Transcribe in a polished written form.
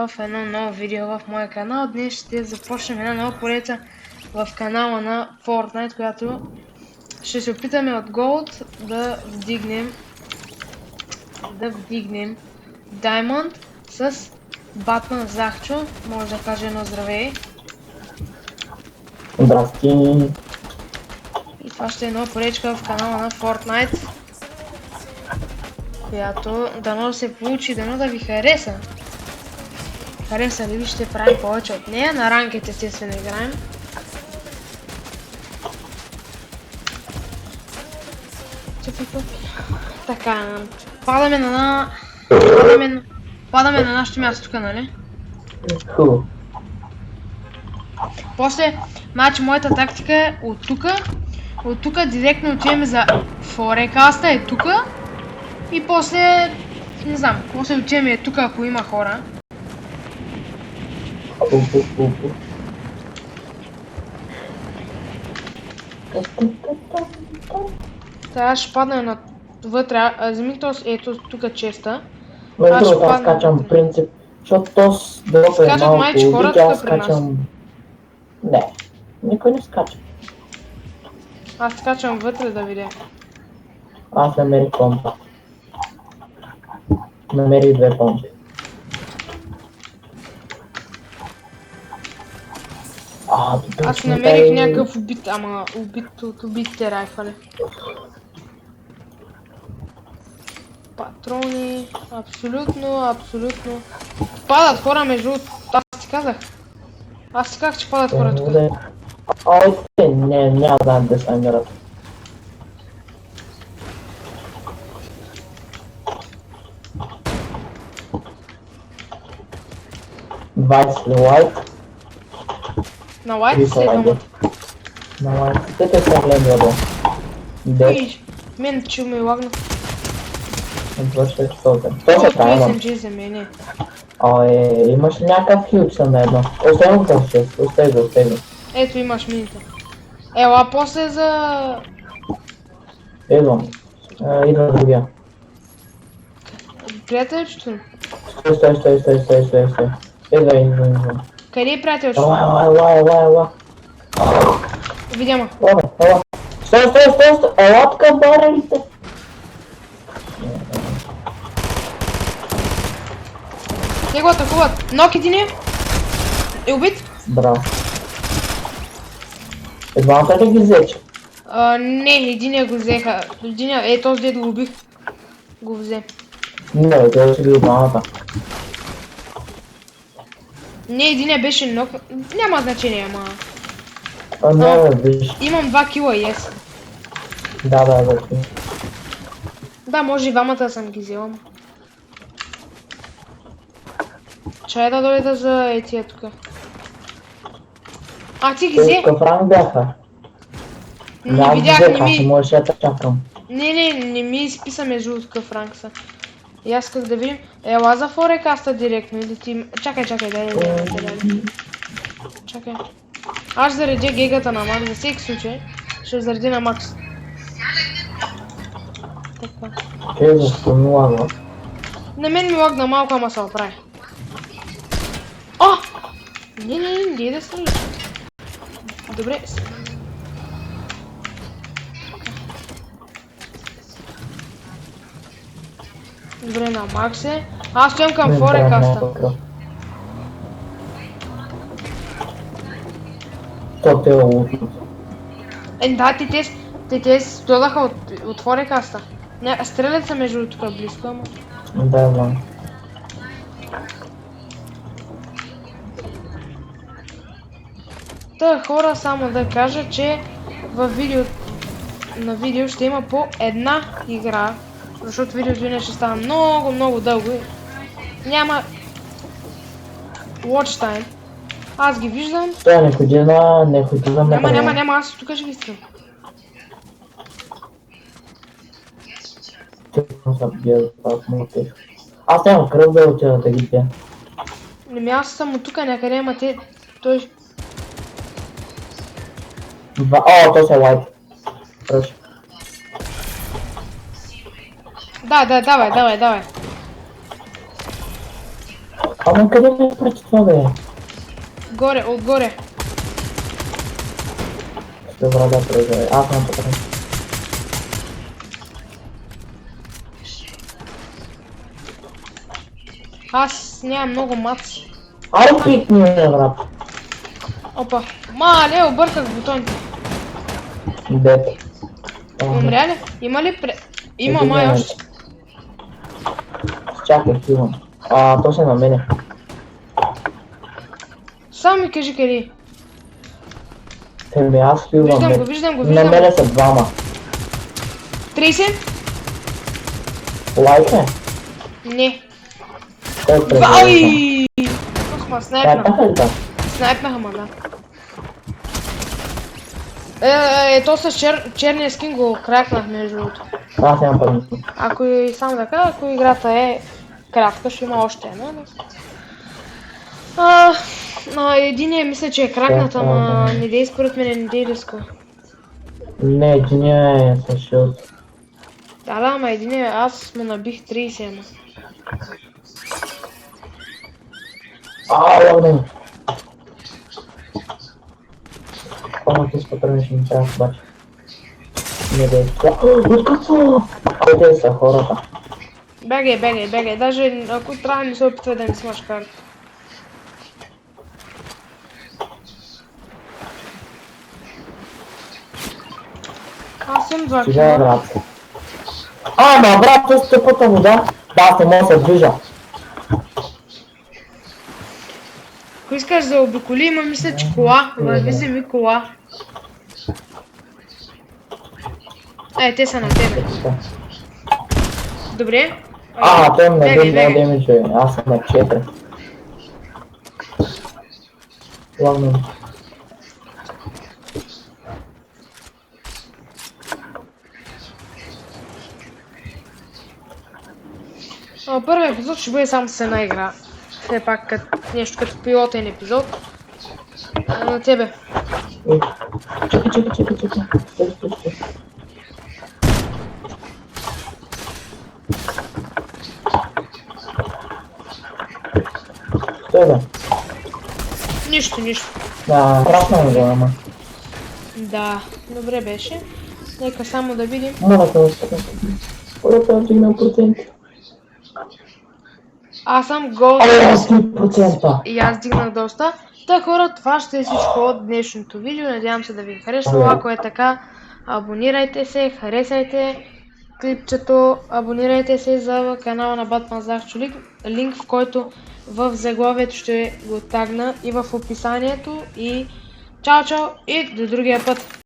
в едно ново видео в моя канал. Днес ще започнем една нова поредица в канала на Fortnite, която ще се опитаме от Gold да вдигнем Diamond с Батман Захчо. Може да каже едно здравей. Здрасти. И това ще е нова поредичка в канала на Fortnite, която дано да се получи, дано да ви хареса. Хареса ли ви, ще правим повече от нея. На ранкет естествено играем. Така, падаме на нашото място тук, нали? Хубаво. После, значи моята тактика е от тук директно отиваме за форекаста е тука. И после, не знам, после отиваме е тук, ако има хора. Сега ще падна на вътре, вземи този, ето тук честа. Между другото аз скачам принцип, защото този дроп е малко хората аз при нас. скачам... Не, никой не скача. Аз скачам вътре да видя. Аз намерих помпа. Намерих две помпи. Аз намерих някакъв убит, ама убит от убитите райфали. Патрони, абсолютно. Падат хора между... Аз ти казах, че падат хора тук. Няма да десаймират. Вайс ли лайт? На лайт след двамата. На лайт. Те са гледали долу. Ой, мен че ме лагна. Отвършвай столта. Точно така имам. SMG за мене. Имаш ли някакъв хилч на едно? Остави го този 6, остави го. Ето имаш мините. Ела после за... Идвам. Идва другия. Приятелчето ми. Стой. Идва. Къде е приятелчето? Ела. Видя ма. Ела. Стой. Ела тук барелите. Те го атакуват. Нок един е убит? Браво. Едвамата ли ги взече? Не, единия го взеха. Единия, този дед го убих. Го взе. Не, това ще ги двамата. Не, единия беше нок. Няма значение, ама... Не, виж. Имам 2 кила и yes. Да. Да, може и двамата съм ги взела. Чай да дойда за етия тук. А, ти ги взе? Какъв ранг бяха? Не видях, не ми... Аз можеш да чакам. Не ми изписа между какъв ранг са. И аз исках да видим. Ела за форекаста директно или ти... Чакай, дай. Чакай. Аз заредя гегата на Макс, за всеки случай. Ще зареди на Макс. Така. Защо ми лагва? На мен ми лагна малко, ама се оправи. О! Не, да се. Добре. Добре, на Макс е. Аз стоям към форекаста. То те е лутно. Да, те стояха от форекаста. Стрелят се между тук близко, ама. Да, знам. Та хора, само да кажа, че на видео ще има по една игра, защото видеото иначе ще става много дълго и няма watch time. Аз ги виждам. Той не ходи на... Няма, аз тук ще ги стрелям. Аз нямам кръв да отида да ги пия. Аз съм от тук някъде, ама той... То се лайт. Пръщ. Да, давай. Ама къде ме прати това бе? Горе, отгоре. Ще врага през аз съм пътен. Аз нямам много маци. Аре пикни ме, брат. Опа. Мале, обърках бутоните. Дет. Умря ли? Има ли Има Един май момент. още. Чакай, хилвам. То се на мене. Само ми кажи къде е. Еми аз хилвам. Виждам бе. го, виждам го, На виждам мене го. са двама. 30? Лайк е? Не. Той е през. Ай! Ох, ма снайпна. Тяпаха ли там? Снайпнаха, ма да. То с черния скин го кракнах между другото. Аз нямам памет. Ако и само да кажа, ако играта е кратка, ще има още една. Единия мисля, че е кракната, ама не дей според мен, не дей риска. Не, единия е с шилд. Да, ама единия, аз му набих 30, ама. Логден. Ти с патрони ще ми трябва обаче. Не дей. Откъсо! Къде са хората? Бегай, даже ако трябва не се опитва да ми смаш карта. Аз съм 2 Сега е кила. брат. Ама брат, те сте пъта вода. Да, аз не мога да се движа. Ако искаш да обиколи, има мисля, че кола. Върви се ми кола. Те са на тебе. Добре. Той ме Бегай, наби много бегай. демиджа. Аз съм на 4. Логден. Първият епизод ще бъде само с една игра. Все пак нещо като пилотен епизод. На тебе. Чакай. Стой. Стой бе. Нищо. Да, красна ми го, ама. Да, добре беше. Нека само да видим. Моля да успея. Хората вдигна процент. Аз съм гол. 3%. И аз дигнах доста. Та хора, това ще е всичко от днешното видео. Надявам се да ви е харесало. Ако е така, абонирайте се, харесайте клипчето, абонирайте се за канала на Батман Захчо, линк в който в заглавието ще го тагна и в описанието. И чао и до другия път!